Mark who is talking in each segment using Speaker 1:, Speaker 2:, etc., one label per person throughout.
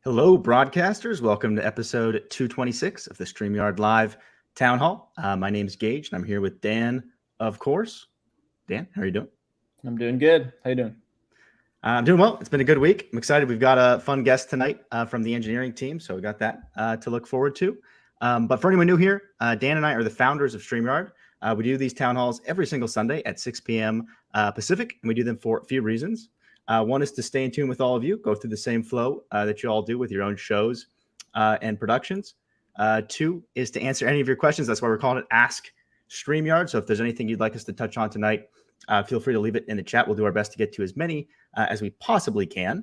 Speaker 1: Hello, broadcasters. Welcome to episode 226 of the StreamYard Live Town Hall. My name is Geige, and I'm here with Dan, of course. Dan, how are you doing?
Speaker 2: I'm doing good. How you doing?
Speaker 1: I'm doing well. It's been a good week. I'm excited. We've got a fun guest tonight from the engineering team, so we got that to look forward to. But for anyone new here, Dan and I are the founders of StreamYard. We do these town halls every single Sunday at 6 p.m. Pacific, and we do them for a few reasons. One is to stay in tune with all of you, go through the same flow that you all do with your own shows and productions. Two is to answer any of your questions. That's why we're calling it Ask StreamYard. So if there's anything you'd like us to touch on tonight, feel free to leave it in the chat. We'll do our best to get to as many as we possibly can.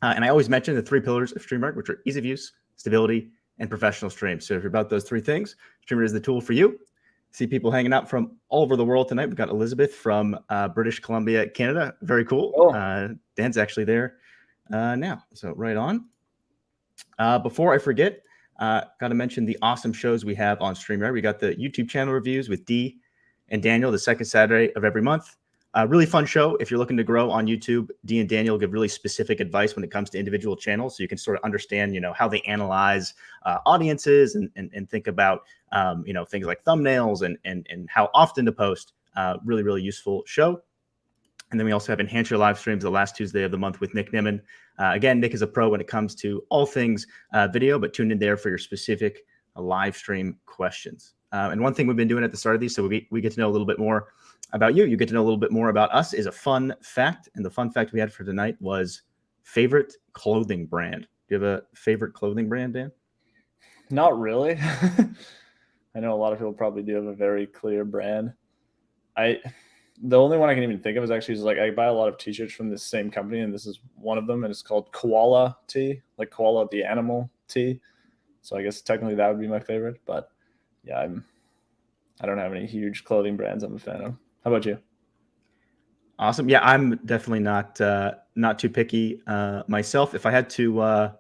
Speaker 1: And I always mention the three pillars of StreamYard, which are ease of use, stability, and professional streams. So if you're about those three things, StreamYard is the tool for you. See people hanging out from all over the world tonight. We've got Elizabeth from British Columbia, Canada. Very cool.
Speaker 2: Oh.
Speaker 1: Dan's actually there now. So right on. Before I forget, got to mention the awesome shows we have on StreamYard. We got the YouTube channel reviews with Dee and Daniel the second Saturday of every month. Really fun show. If you're looking to grow on YouTube, Dee and Daniel give really specific advice when it comes to individual channels. So you can sort of understand, how they analyze audiences and think about, things like thumbnails and how often to post. Really, really useful show. And then we also have Enhance Your Live Streams the last Tuesday of the month with Nick Nimmin. Again, Nick is a pro when it comes to all things video, but tune in there for your specific live stream questions. And one thing we've been doing at the start of these, so we get to know a little bit more about you. You get to know a little bit more about us is a fun fact. And the fun fact we had for tonight was favorite clothing brand. Do you have a favorite clothing brand, Dan?
Speaker 2: Not really. I know a lot of people probably do have a very clear brand. The only one I can even think of is actually I buy a lot of t-shirts from this same company, and this is one of them, and it's called Koala Tee, like koala the animal tee. So I guess technically that would be my favorite, but yeah, I don't have any huge clothing brands I'm a fan of. How about you?
Speaker 1: Awesome. Yeah, I'm definitely not too picky myself. If I had to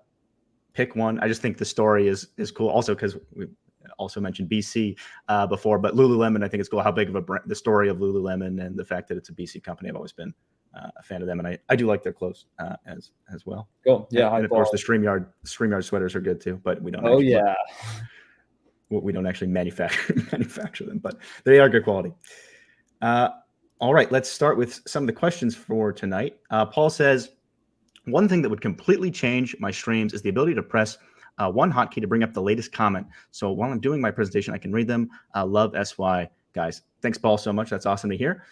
Speaker 1: pick one, I just think the story is cool. Also, because we also mentioned BC before, but Lululemon, I think it's cool how big of a brand, the story of Lululemon and the fact that it's a BC company. I've always been a fan of them, and I do like their clothes as well.
Speaker 2: Cool. Yeah,
Speaker 1: and of course the StreamYard sweaters are good too, but we don't. We don't actually manufacture them, but they are good quality. All right, let's start with some of the questions for tonight. Paul says, one thing that would completely change my streams is the ability to press one hotkey to bring up the latest comment. So while I'm doing my presentation, I can read them. Love SY, guys. Thanks, Paul, so much. That's awesome to hear.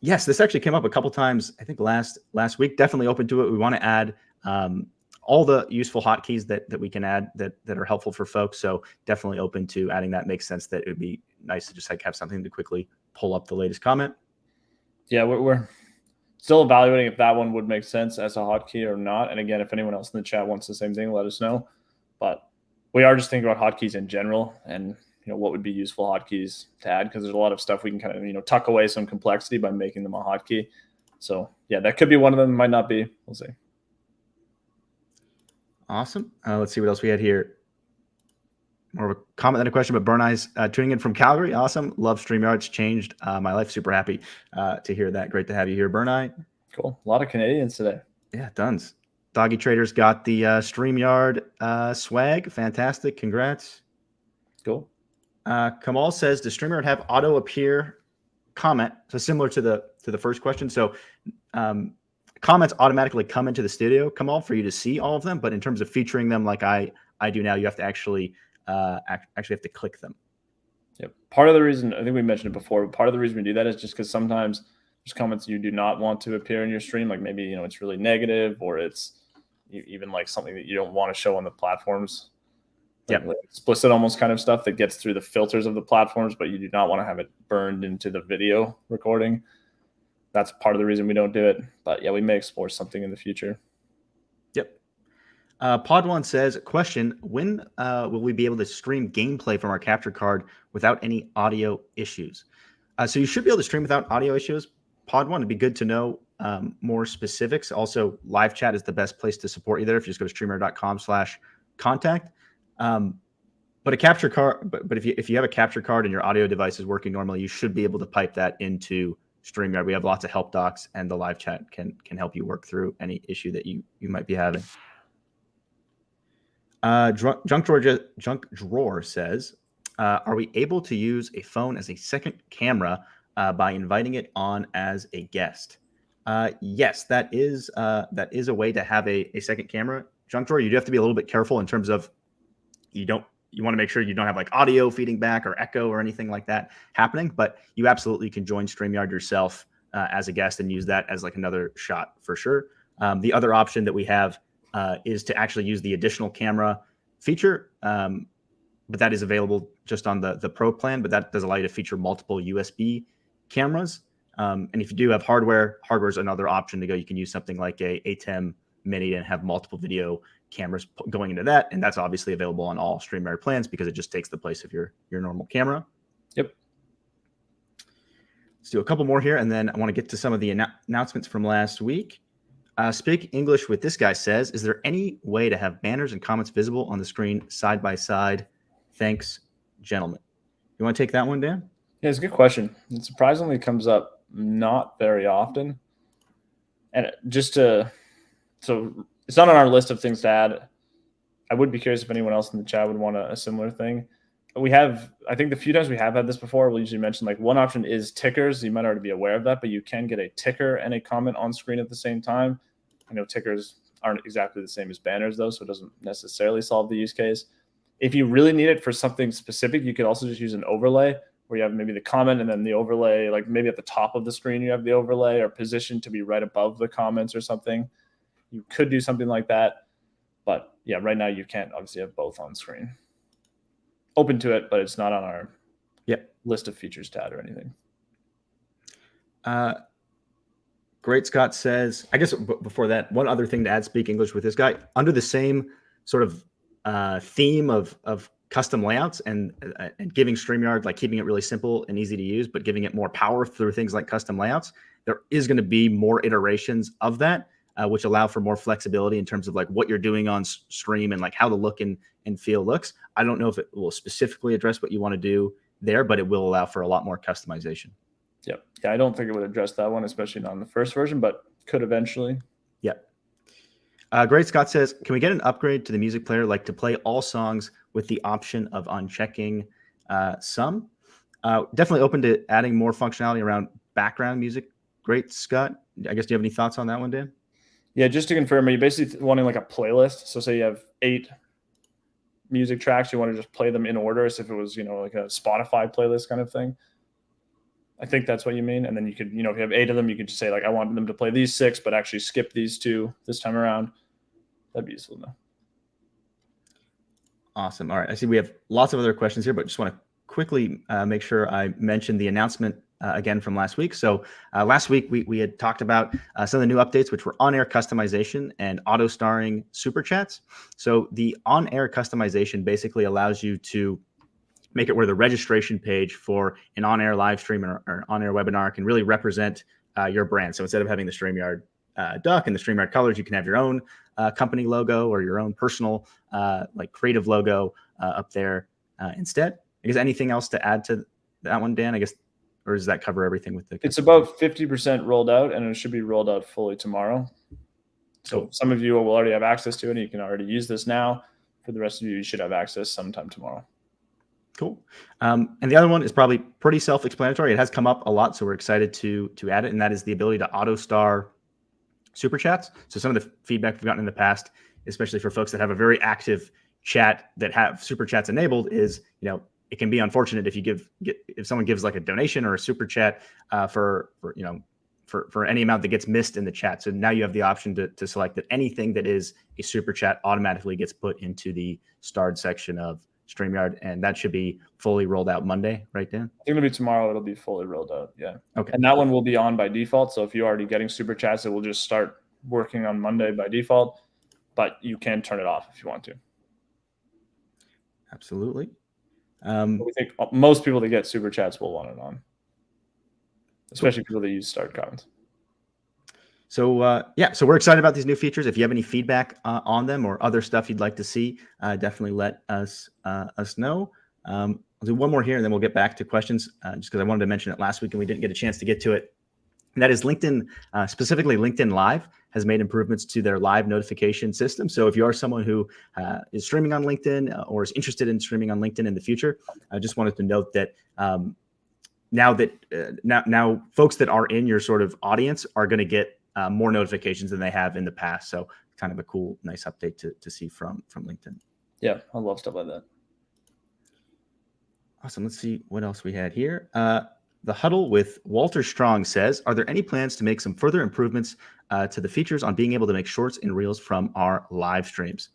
Speaker 1: Yes, this actually came up a couple times, I think last week. Definitely open to it. We want to add all the useful hotkeys that we can add that are helpful for folks. So definitely open to adding that. Makes sense that it would be nice to just have something to quickly pull up the latest comment.
Speaker 2: Yeah, we're still evaluating if that one would make sense as a hotkey or not. And again, if anyone else in the chat wants the same thing, let us know. But we are just thinking about hotkeys in general and what would be useful hotkeys to add, because there's a lot of stuff we can kind of tuck away some complexity by making them a hotkey. So yeah, that could be one of them. Might not be. We'll see.
Speaker 1: Awesome. Let's see what else we had here. More of a comment than a question, but Burn Eyes tuning in from Calgary. Awesome. Love StreamYard. It's changed my life. Super happy to hear that. Great to have you here, Burn Eye.
Speaker 2: Cool. A lot of Canadians today.
Speaker 1: Yeah, tons. Doggy Traders got the StreamYard swag. Fantastic. Congrats.
Speaker 2: Cool.
Speaker 1: Kamal says, does StreamYard have AutoAppear comment? So similar to the first question. So comments automatically come into the studio, Kamal, for you to see all of them. But in terms of featuring them like I do now, you have to actually have to click them.
Speaker 2: Yeah. Part of the reason, I think we mentioned it before, but part of the reason we do that is just because sometimes there's comments you do not want to appear in your stream. Like maybe, it's really negative, or it's even like something that you don't want to show on the platforms. Like explicit almost kind of stuff that gets through the filters of the platforms, but you do not want to have it burned into the video recording. That's part of the reason we don't do it. But yeah, we may explore something in the future.
Speaker 1: Yep. Pod1 says, question, when will we be able to stream gameplay from our capture card without any audio issues? So you should be able to stream without audio issues. Pod1, it'd be good to know more specifics. Also, live chat is the best place to support you there if you just go to streamer.com/contact. But a capture card, but if you have a capture card and your audio device is working normally, you should be able to pipe that into StreamYard. We have lots of help docs, and the live chat can help you work through any issue that you might be having. Junk Drawer says, are we able to use a phone as a second camera by inviting it on as a guest? Yes, that is a way to have a second camera. Junk Drawer, you do have to be a little bit careful in terms of you want to make sure you don't have like audio feeding back or echo or anything like that happening, but you absolutely can join StreamYard yourself as a guest and use that as like another shot for sure. The other option that we have is to actually use the additional camera feature, but that is available just on the Pro plan, but that does allow you to feature multiple USB cameras. And if you do have hardware is another option to go. You can use something like a ATEM Mini and have multiple video cameras going into that. And that's obviously available on all StreamYard plans because it just takes the place of your normal camera.
Speaker 2: Yep.
Speaker 1: Let's do a couple more here, and then I want to get to some of the announcements from last week. Speak English with This Guy says, is there any way to have banners and comments visible on the screen side by side? Thanks, gentlemen. You want to take that one, Dan?
Speaker 2: Yeah, it's a good question. It surprisingly comes up not very often. And so it's not on our list of things to add. I would be curious if anyone else in the chat would want a similar thing. I think the few times we have had this before, we'll usually mention like one option is tickers. You might already be aware of that, but you can get a ticker and a comment on screen at the same time. I know tickers aren't exactly the same as banners though, so it doesn't necessarily solve the use case. If you really need it for something specific, you could also just use an overlay where you have maybe the comment and then the overlay, like maybe at the top of the screen, you have the overlay or positioned to be right above the comments or something. You could do something like that. But yeah, right now you can't obviously have both on screen. Open to it, but it's not on our list of features to add or anything.
Speaker 1: Great Scott says, I guess before that, one other thing to add, Speak English with This Guy, under the same sort of theme of custom layouts and giving StreamYard, like keeping it really simple and easy to use, but giving it more power through things like custom layouts, there is going to be more iterations of that, which allow for more flexibility in terms of like what you're doing on stream and like how the look and feel looks. I don't know if it will specifically address what you want to do there, but it will allow for a lot more customization.
Speaker 2: Yep. Yeah, I don't think it would address that one, especially not in the first version, but could eventually.
Speaker 1: Yep. Great Scott says, can we get an upgrade to the music player, like to play all songs with the option of unchecking some? Definitely open to adding more functionality around background music. Great Scott. I guess, do you have any thoughts on that one, Dan?
Speaker 2: Yeah, just to confirm, are you basically wanting like a playlist? So say you have 8 music tracks, you want to just play them in order as if it was, like a Spotify playlist kind of thing. I think that's what you mean. And then you could, if you have 8 of them, you could just say like, I want them to play these 6, but actually skip these 2 this time around. That'd be useful though.
Speaker 1: Awesome. All right. I see we have lots of other questions here, but just want to quickly make sure I mention the announcement again from last week. So last week we had talked about some of the new updates, which were on-air customization and auto-starring super chats. So the on-air customization basically allows you to make it where the registration page for an on-air live stream or on-air webinar can really represent your brand. So instead of having the StreamYard duck and the StreamYard colors, you can have your own company logo or your own personal like creative logo up there instead. I guess anything else to add to that one, Dan? I guess, or does that cover everything with the?
Speaker 2: It's about 50% rolled out, and it should be rolled out fully tomorrow. So some of you will already have access to it, and you can already use this now. For the rest of you, you should have access sometime tomorrow.
Speaker 1: Cool. And the other one is probably pretty self-explanatory. It has come up a lot, so we're excited to add it, and that is the ability to auto-star super chats. So some of the feedback we've gotten in the past, especially for folks that have a very active chat that have super chats enabled, is it can be unfortunate if if someone gives like a donation or a super chat for any amount that gets missed in the chat. So now you have the option to select that anything that is a super chat automatically gets put into the starred section of StreamYard, and that should be fully rolled out Monday, right, Dan?
Speaker 2: I think it'll be tomorrow. It'll be fully rolled out. Yeah.
Speaker 1: Okay.
Speaker 2: And that one will be on by default. So if you're already getting super chats, it will just start working on Monday by default, but you can turn it off if you want to.
Speaker 1: Absolutely.
Speaker 2: We think most people that get super chats will want it on, especially people that use start comments.
Speaker 1: So so we're excited about these new features. If you have any feedback on them or other stuff you'd like to see, definitely let us know. I'll do one more here, and then we'll get back to questions, just because I wanted to mention it last week and we didn't get a chance to get to it. And that is LinkedIn, specifically LinkedIn Live. has made improvements to their live notification system. So if you are someone who is streaming on LinkedIn or is interested in streaming on LinkedIn in the future, I just wanted to note that now folks that are in your sort of audience are going to get more notifications than they have in the past. So kind of a cool, nice update to see from LinkedIn.
Speaker 2: Yeah, I love stuff like that.
Speaker 1: Awesome. Let's see what else we had here. The Huddle with Walter Strong says, are there any plans to make some further improvements to the features on being able to make shorts and reels from our live streams?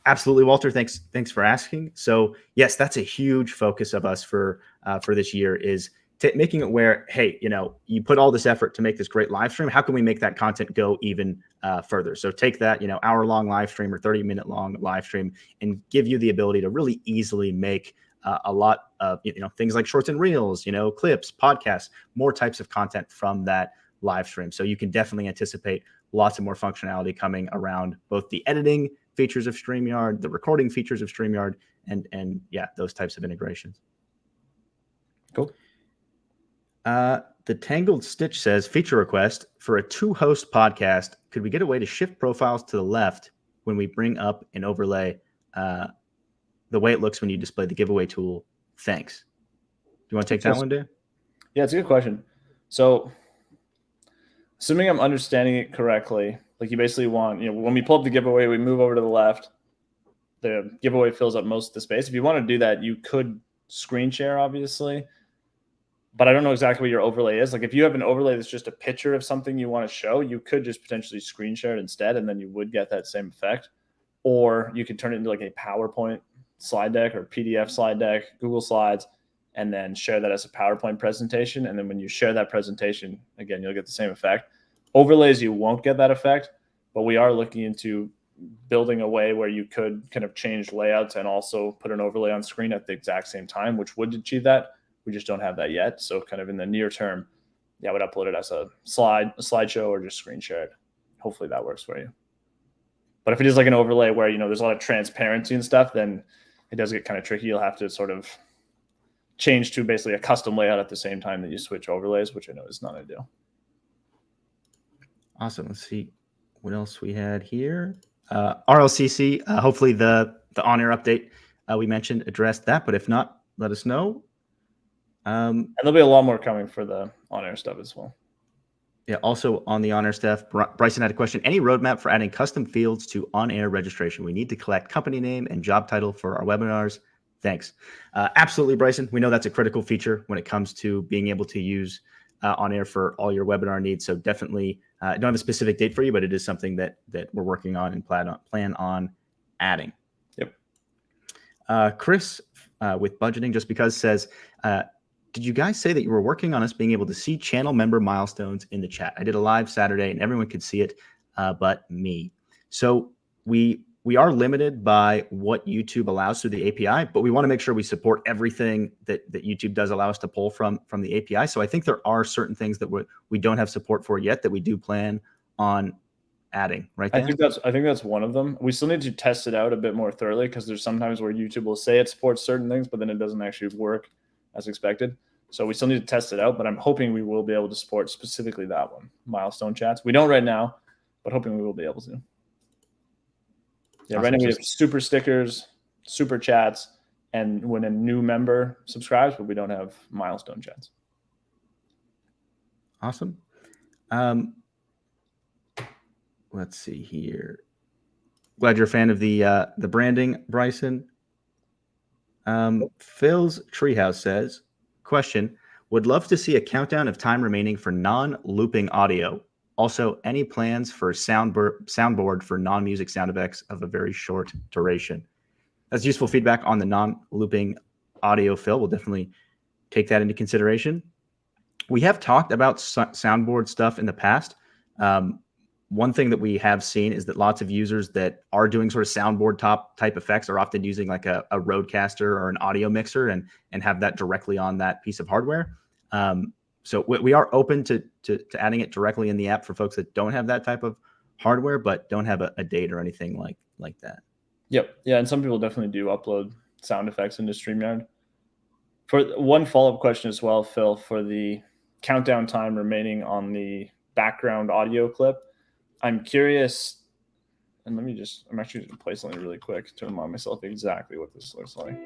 Speaker 1: Absolutely, Walter. Thanks for asking. So yes, that's a huge focus of us for this year is making it where, hey, you put all this effort to make this great live stream. How can we make that content go even further? So take that, hour-long live stream or 30-minute long live stream and give you the ability to really easily make a lot of things like shorts and reels, clips, podcasts, more types of content from that live stream. So you can definitely anticipate lots of more functionality coming around both the editing features of StreamYard, the recording features of StreamYard, and yeah, those types of integrations.
Speaker 2: Cool.
Speaker 1: The Tangled Stitch says, feature request for a 2-host podcast. Could we get a way to shift profiles to the left when we bring up an overlay? The way it looks when you display the giveaway tool. Thanks. Do you want to take that one, Dan?
Speaker 2: Yeah, it's a good question. So assuming I'm understanding it correctly, like you basically want, when we pull up the giveaway, we move over to the left, the giveaway fills up most of the space. If you want to do that, you could screen share, obviously, but I don't know exactly what your overlay is. Like if you have an overlay that's just a picture of something you want to show, you could just potentially screen share it instead, and then you would get that same effect. Or you could turn it into like a PowerPoint slide deck or PDF slide deck, Google Slides, and then share that as a PowerPoint presentation. And then when you share that presentation, again, you'll get the same effect. Overlays, you won't get that effect, but we are looking into building a way where you could kind of change layouts and also put an overlay on screen at the exact same time, which would achieve that. We just don't have that yet. So kind of in the near term, yeah, I would upload it as a slideshow or just screen share it. Hopefully that works for you. But if it is like an overlay where, there's a lot of transparency and stuff, then it does get kind of tricky. You'll have to sort of change to basically a custom layout at the same time that you switch overlays, which I know is not ideal.
Speaker 1: Awesome. Let's see what else we had here. RLCC, hopefully the on-air update we mentioned addressed that, but if not, let us know.
Speaker 2: And there'll be a lot more coming for the on-air stuff as well.
Speaker 1: Yeah, also on the on-air stuff, Bryson had a question. Any roadmap for adding custom fields to on-air registration? We need to collect company name and job title for our webinars. Thanks. Absolutely, Bryson. We know that's a critical feature when it comes to being able to use on-air for all your webinar needs. So definitely, I don't have a specific date for you, but it is something that we're working on and plan on adding. Yep. Chris with budgeting, just because, says, did you guys say that you were working on us being able to see channel member milestones in the chat? I did a live Saturday and everyone could see it, but me. So we are limited by what YouTube allows through the API, but we want to make sure we support everything that YouTube does allow us to pull from the API. So I think there are certain things that we don't have support for yet that we do plan on adding, right? Dan?
Speaker 2: I think that's one of them. We still need to test it out a bit more thoroughly because there's sometimes where YouTube will say it supports certain things, but then it doesn't actually work as expected. So we still need to test it out, but I'm hoping we will be able to support specifically that one, Milestone Chats. We don't right now, but hoping we will be able to. Yeah, awesome. Right now we have super stickers, super chats, and when a new member subscribes, but we don't have Milestone Chats.
Speaker 1: Awesome. Let's see here. Glad you're a fan of the branding, Bryson. Phil's Treehouse says, question, would love to see a countdown of time remaining for non-looping audio. Also, any plans for soundboard for non-music sound effects of a very short duration? That's useful feedback on the non-looping audio, Phil. We'll definitely take that into consideration. We have talked about soundboard stuff in the past. One thing that we have seen is that lots of users that are doing sort of soundboard type effects are often using like a Rodecaster or an audio mixer and have that directly on that piece of hardware. So we are open to adding it directly in the app for folks that don't have that type of hardware, but don't have a date or anything like that.
Speaker 2: Yep. Yeah. And some people definitely do upload sound effects into StreamYard. For one follow-up question as well, Phil, for the countdown time remaining on the background audio clip, I'm curious, and I'm actually going to play something really quick to remind myself exactly what this looks like.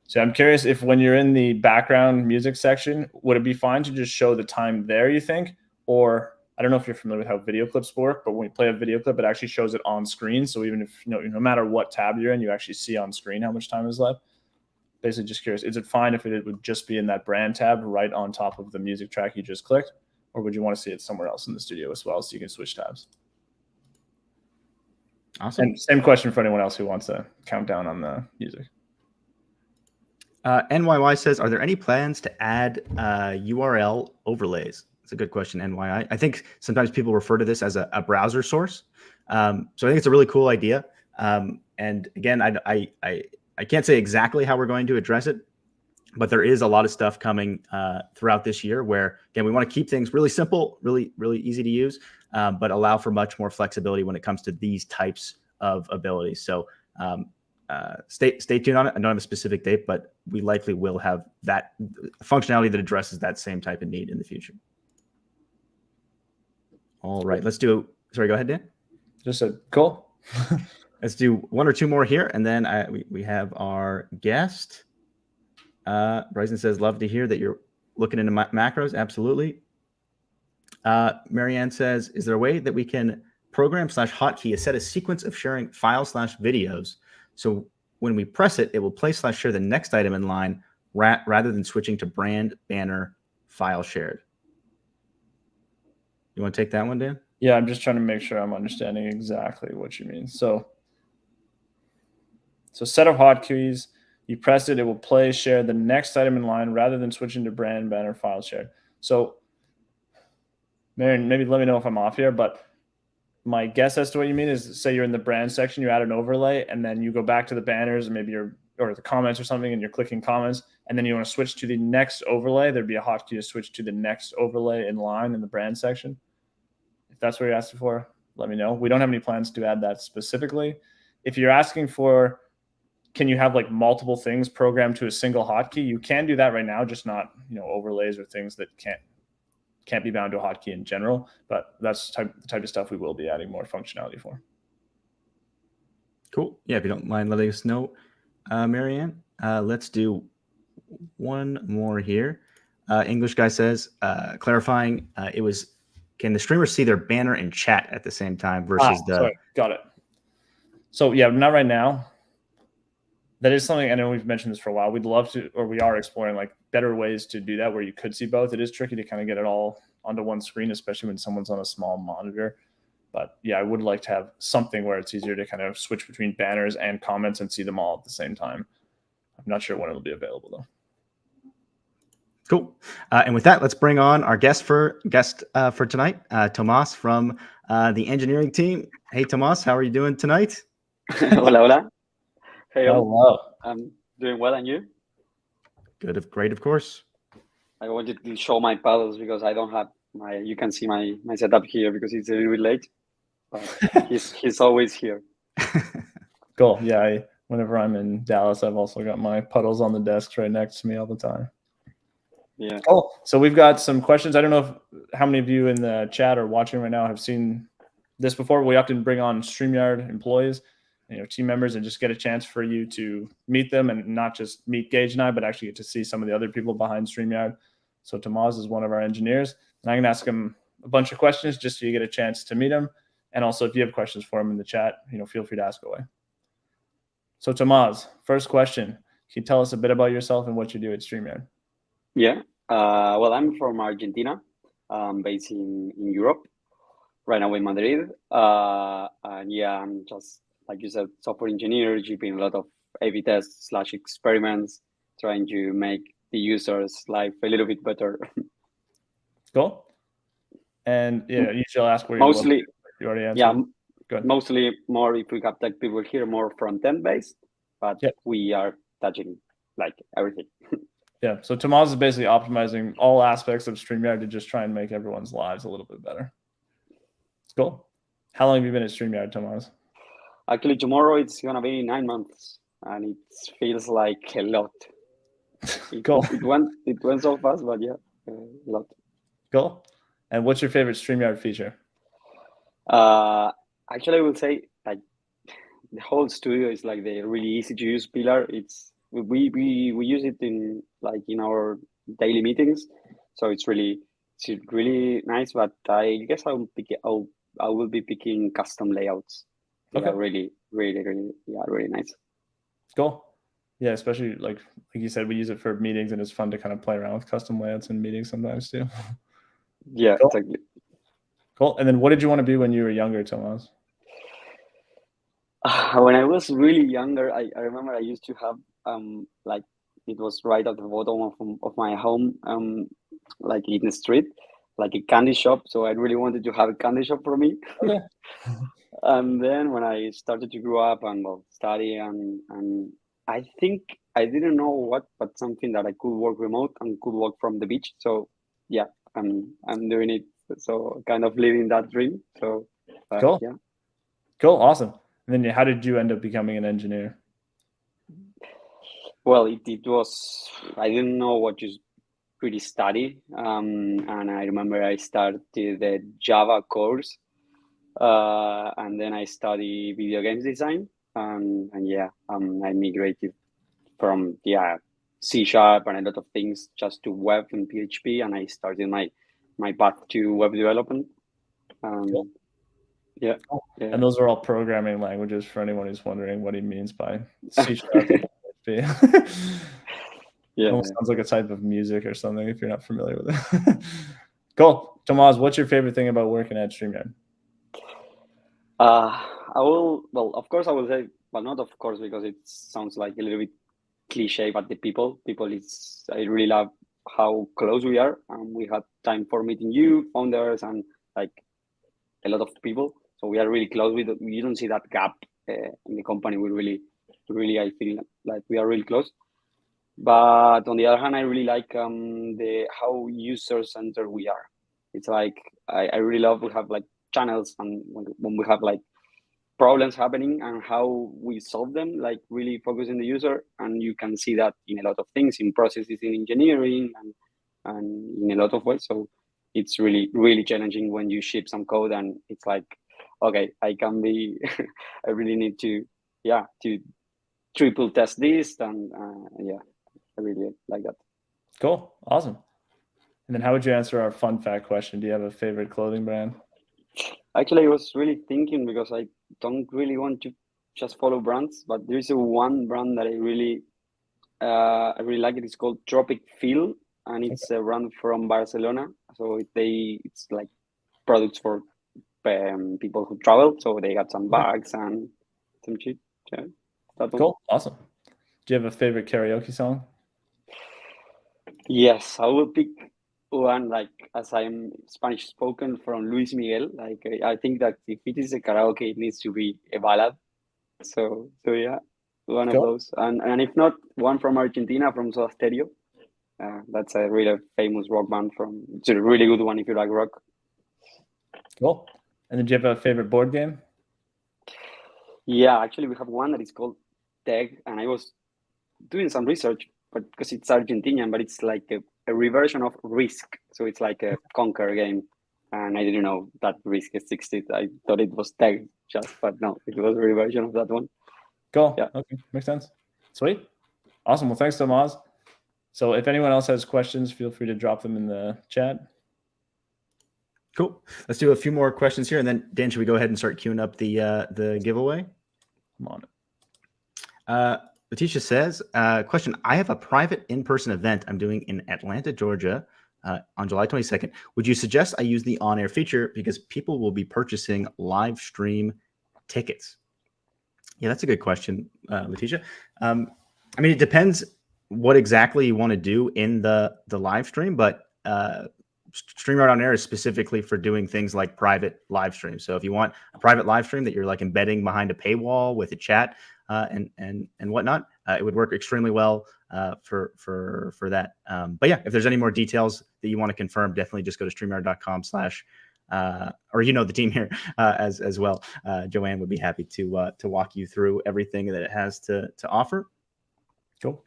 Speaker 2: So I'm curious if when you're in the background music section, would it be fine to just show the time there, you think? Or I don't know if you're familiar with how video clips work, but when you play a video clip, it actually shows it on screen. So even if, no matter what tab you're in, you actually see on screen how much time is left. Basically just curious, is it fine if it would just be in that brand tab right on top of the music track you just clicked? Or would you want to see it somewhere else in the studio as well so you can switch tabs?
Speaker 1: Awesome.
Speaker 2: And same question for anyone else who wants to count down on the music.
Speaker 1: NYY says, are there any plans to add URL overlays? It's a good question, NYI. I think sometimes people refer to this as a browser source. So I think it's a really cool idea. And again, I can't say exactly how we're going to address it, but there is a lot of stuff coming throughout this year where, again, we want to keep things really simple, really easy to use, but allow for much more flexibility when it comes to these types of abilities. So stay tuned on it. I don't have a specific date, but we likely will have that functionality that addresses that same type of need in the future. All right, let's do. Sorry, go ahead, Dan.
Speaker 2: Just said cool.
Speaker 1: Let's do one or two more here, and then we have our guest. Bryson says, love to hear that you're looking into macros. Absolutely. Marianne says, is there a way that we can program/hotkey a set a sequence of sharing files/videos? So when we press it, it will play/share the next item in line rather than switching to brand, banner, file shared. You want to take that one, Dan?
Speaker 2: Yeah, I'm just trying to make sure I'm understanding exactly what you mean. So set of hotkeys, you press it, it will play, share the next item in line rather than switching to brand, banner, file shared. So Marion, maybe let me know if I'm off here, but my guess as to what you mean is, say you're in the brand section, you add an overlay, and then you go back to the banners, and maybe or the comments or something, and you're clicking comments, and then you want to switch to the next overlay. There'd be a hotkey to switch to the next overlay in line in the brand section. If that's what you're asking for, let me know. We don't have any plans to add that specifically. If you're asking for, can you have like multiple things programmed to a single hotkey? You can do that right now, just not overlays or things that can't be bound to a hotkey in general. But that's the type of stuff we will be adding more functionality for.
Speaker 1: Cool. Yeah, if you don't mind letting us know, Marianne. Let's do one more here. English guy says, clarifying, can the streamers see their banner and chat at the same time versus
Speaker 2: Sorry, got it. So yeah, not right now. That is something, I know we've mentioned this for a while. We'd love to, or we are exploring like better ways to do that where you could see both. It is tricky to kind of get it all onto one screen, especially when someone's on a small monitor. But yeah, I would like to have something where it's easier to kind of switch between banners and comments and see them all at the same time. I'm not sure when it'll be available though.
Speaker 1: Cool. And with that, let's bring on our guest for tonight, Tomas from the engineering team. Hey, Tomas, how are you doing tonight?
Speaker 3: Hola. Hey,
Speaker 2: hello.
Speaker 3: I'm doing well, and you?
Speaker 1: Good, great, of course.
Speaker 3: I wanted to show my paddles because I don't have you can see my setup here because it's a little bit late. But he's always here.
Speaker 2: Cool. Yeah, whenever I'm in Dallas, I've also got my puddles on the desk right next to me all the time.
Speaker 3: Yeah.
Speaker 2: Cool. So we've got some questions. I don't know how many of you in the chat or watching right now have seen this before. We often bring on StreamYard employees, team members, and just get a chance for you to meet them and not just meet Geige and I, but actually get to see some of the other people behind StreamYard. So Tomas is one of our engineers, and I'm going to ask him a bunch of questions just so you get a chance to meet him. And also, if you have questions for him in the chat, feel free to ask away. So Tomas, first question, can you tell us a bit about yourself and what you do at StreamYard?
Speaker 3: Yeah. Well, I'm from Argentina, based in Europe, right now in Madrid. And yeah, I'm just, like you said, software engineer, doing a lot of A/B tests / experiments, trying to make the user's life a little bit better.
Speaker 2: Cool. And you shall ask where
Speaker 3: mostly,
Speaker 2: you already answered.
Speaker 3: Yeah,
Speaker 2: good.
Speaker 3: Mostly more if we have tech people here, more front-end based, but we are touching like everything.
Speaker 2: Yeah, so Tomas is basically optimizing all aspects of StreamYard to just try and make everyone's lives a little bit better. Cool. How long have you been at StreamYard, Tomas?
Speaker 3: Actually, tomorrow it's going to be 9 months, and it feels like a lot.
Speaker 2: Cool.
Speaker 3: It went so fast, but yeah, a lot.
Speaker 2: Cool. And what's your favorite StreamYard feature?
Speaker 3: Actually, I will say like the whole studio is like the really easy to use pillar. We use it in like in our daily meetings, so it's really nice. But I guess I will be picking custom layouts. They
Speaker 2: Okay.
Speaker 3: are really really nice.
Speaker 2: Cool. Yeah, especially like you said, we use it for meetings, and it's fun to kind of play around with custom layouts in meetings sometimes too.
Speaker 3: Yeah,
Speaker 2: Cool.
Speaker 3: exactly.
Speaker 2: Cool. And then what did you want to be when you were younger, Tomas?
Speaker 3: When I was really younger, I remember I used to have like it was right at the bottom of my home, like in the street, like a candy shop. So I really wanted to have a candy shop for me.
Speaker 2: Okay.
Speaker 3: And then when I started to grow up and well, study and I think I didn't know what, but something that I could work remote and could work from the beach. So yeah, I'm doing it. So kind of living that dream. So
Speaker 2: Cool.
Speaker 3: yeah.
Speaker 2: Cool. Awesome. And then how did you end up becoming an engineer?
Speaker 3: Well, it was I didn't know what to really study, and I remember I started the Java course, and then I studied video games design, and yeah, I migrated from C# and a lot of things just to web and PHP, and I started my path to web development.
Speaker 2: Cool.
Speaker 3: Yeah,
Speaker 2: Cool.
Speaker 3: yeah.
Speaker 2: And those are all programming languages for anyone who's wondering what he means by C#.
Speaker 3: Yeah.
Speaker 2: Almost sounds like a type of music or something if you're not familiar with it. Cool. Tomas, what's your favorite thing about working at StreamYard?
Speaker 3: Well, of course, I will say, but not of course, because it sounds like a little bit cliche, but the people is, I really love how close we are. We had time for meeting you, founders, and like a lot of people. So we are really close. You don't see that gap in the company. We really, I feel like we are really close. But on the other hand, I really like the how user centered we are. It's like I really love we have like channels and when we have like problems happening and how we solve them, like really focus on the user, and you can see that in a lot of things, in processes, in engineering, and in a lot of ways. So it's really challenging when you ship some code and it's like, okay, I can be, I really need to triple test this, and I really like that.
Speaker 2: Cool. Awesome. And then how would you answer our fun fact question? Do you have a favorite clothing brand?
Speaker 3: Actually, I was really thinking because I don't really want to just follow brands, but there is one brand that I really like. It is called Tropic Feel, and it's a brand from Barcelona. So it's like products for people who travel. So they got some bags and some shit. Yeah, that one.
Speaker 2: Cool. Awesome. Do you have a favorite karaoke song?
Speaker 3: Yes, I will pick one, like as I'm Spanish spoken, from Luis Miguel. Like I think that if it is a karaoke, it needs to be a ballad. So yeah, one of those, and if not, one from Argentina, from Soda Stereo. That's a really famous rock band it's a really good one if you like rock.
Speaker 2: Cool. And then do you have a favorite board game?
Speaker 3: Yeah, actually we have one that is called Teg, and I was doing some research, but because it's Argentinian, but it's like a reversion of Risk. So it's like a Conquer game, and I didn't know that Risk existed. I thought it was Teg but no, it was a reversion of that one.
Speaker 2: Cool. Yeah. Okay. Makes sense. Sweet. Awesome. Well, thanks, Tomas. So if anyone else has questions, feel free to drop them in the chat.
Speaker 1: Cool. Let's do a few more questions here, and then Dan, should we go ahead and start queuing up the giveaway?
Speaker 2: I'm on it.
Speaker 1: Letitia says, question, I have a private in-person event I'm doing in Atlanta, Georgia on July 22nd. Would you suggest I use the on-air feature because people will be purchasing live stream tickets? Yeah, that's a good question, Letitia. I mean, it depends what exactly you want to do in the live stream, but StreamYard on Air is specifically for doing things like private live streams. So if you want a private live stream that you're like embedding behind a paywall with a chat and whatnot, it would work extremely well for that. But yeah, if there's any more details that you want to confirm, definitely just go to StreamYard.com/ or the team here as well. Joanne would be happy to walk you through everything that it has to offer.
Speaker 2: Cool.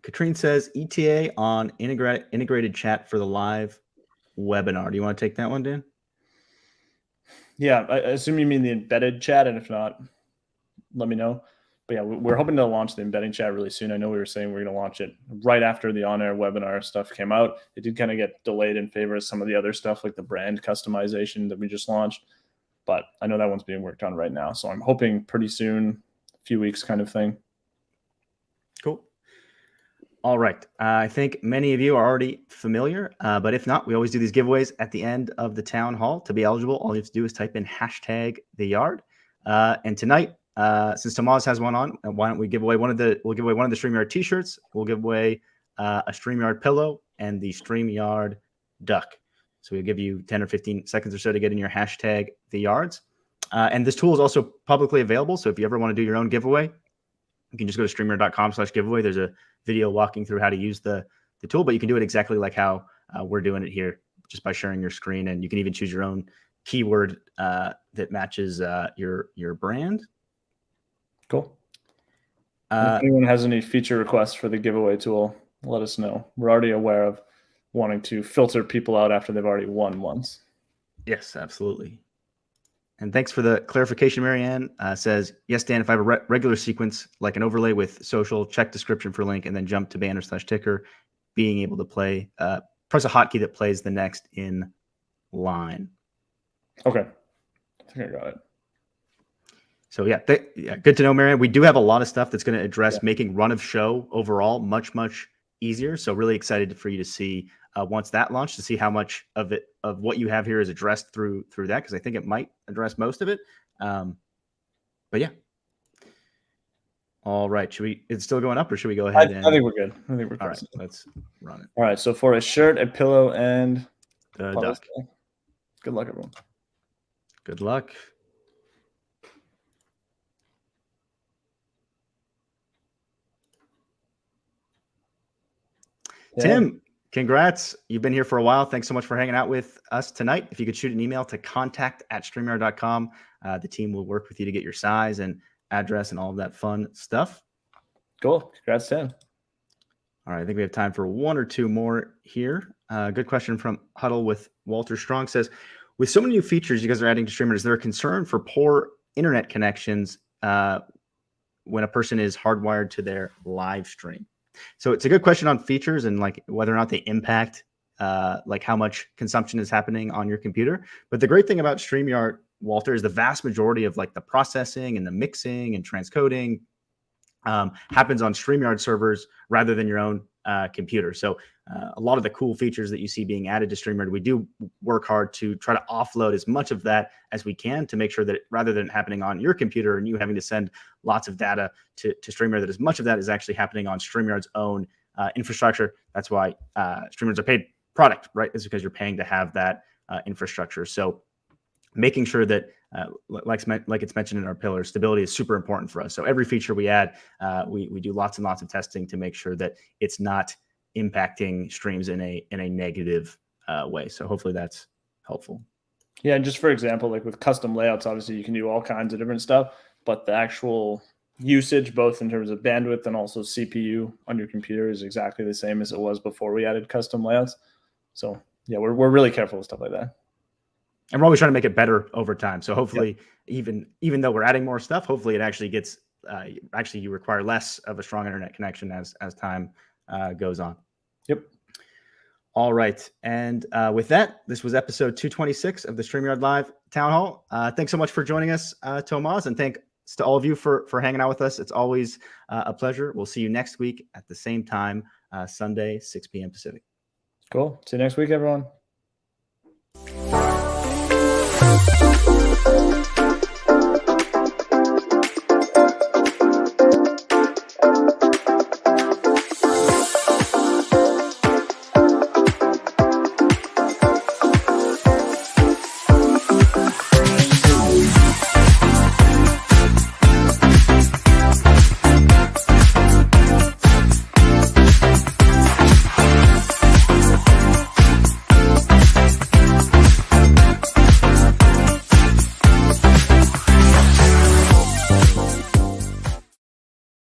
Speaker 1: Katrine says ETA on integrated chat for the live webinar. Do you want to take that one, Dan?
Speaker 2: Yeah, I assume you mean the embedded chat, and if not, let me know. But yeah, we're hoping to launch the embedding chat really soon. I know we were saying we're going to launch it right after the on-air webinar stuff came out. It did kind of get delayed in favor of some of the other stuff, like the brand customization that we just launched. But I know that one's being worked on right now. So I'm hoping pretty soon, a few weeks kind of thing.
Speaker 1: Cool. All right. I think many of you are already familiar, but if not, we always do these giveaways at the end of the town hall. To be eligible, all you have to do is type in #theyard. And tonight, since Tomas has one on, why don't we give away we'll give away one of the StreamYard t-shirts. We'll give away a StreamYard pillow and the StreamYard duck. So we'll give you 10 or 15 seconds or so to get in your #theyards. And this tool is also publicly available. So if you ever want to do your own giveaway, you can just go to StreamYard.com/giveaway. There's a video walking through how to use the tool, but you can do it exactly like how we're doing it here, just by sharing your screen. And you can even choose your own keyword that matches your brand.
Speaker 2: Cool. If anyone has any feature requests for the giveaway tool, let us know. We're already aware of wanting to filter people out after they've already won once.
Speaker 1: Yes, absolutely. And thanks for the clarification. Marianne says, yes, Dan, if I have a regular sequence, like an overlay with social, check description for link, and then jump to banner/ticker, being able to play, press a hotkey that plays the next in line.
Speaker 2: Okay. I think I got it.
Speaker 1: So yeah, good to know, Marianne. We do have a lot of stuff that's going to address making run of show overall much, much easier. So really excited for you to see once that launched, to see how much of what you have here is addressed through that, because I think it might address most of it. But yeah. All right. It's still going up, or should we go ahead?
Speaker 2: I think we're good. I think we're
Speaker 1: all right. Let's run it.
Speaker 2: All right. So for a shirt, a pillow, and
Speaker 1: duck.
Speaker 2: Good luck, everyone.
Speaker 1: Good luck. Tim, congrats. You've been here for a while. Thanks so much for hanging out with us tonight. If you could shoot an email to contact@streamyard.com, the team will work with you to get your size and address and all of that fun stuff.
Speaker 2: Cool. Congrats, Tim.
Speaker 1: All right. I think we have time for one or two more here. Good question from Huddle with Walter Strong says, with so many new features you guys are adding to StreamYard, is there a concern for poor internet connections when a person is hardwired to their live stream? So it's a good question on features and like whether or not they impact like how much consumption is happening on your computer. But the great thing about StreamYard, Walter, is the vast majority of like the processing and the mixing and transcoding happens on StreamYard servers rather than your own computer. So a lot of the cool features that you see being added to StreamYard, we do work hard to try to offload as much of that as we can to make sure that rather than happening on your computer and you having to send lots of data to StreamYard, that as much of that is actually happening on StreamYard's own infrastructure. That's why StreamYard's a paid product, right? It's because you're paying to have that infrastructure. So making sure that, like it's mentioned in our pillars, stability is super important for us. So every feature we add, we do lots and lots of testing to make sure that it's not impacting streams in a negative way. So hopefully that's helpful.
Speaker 2: Yeah, and just for example, like with custom layouts, obviously you can do all kinds of different stuff, but the actual usage, both in terms of bandwidth and also CPU on your computer, is exactly the same as it was before we added custom layouts. So yeah, we're really careful with stuff like that.
Speaker 1: And we're always trying to make it better over time. So hopefully, even though we're adding more stuff, hopefully it actually gets actually you require less of a strong internet connection as time goes on.
Speaker 2: Yep.
Speaker 1: All right. And with that, this was episode 226 of the StreamYard Live Town Hall. Thanks so much for joining us, Tomas, and thanks to all of you for hanging out with us. It's always a pleasure. We'll see you next week at the same time, Sunday, 6 p.m. Pacific.
Speaker 2: Cool. See you next week, everyone.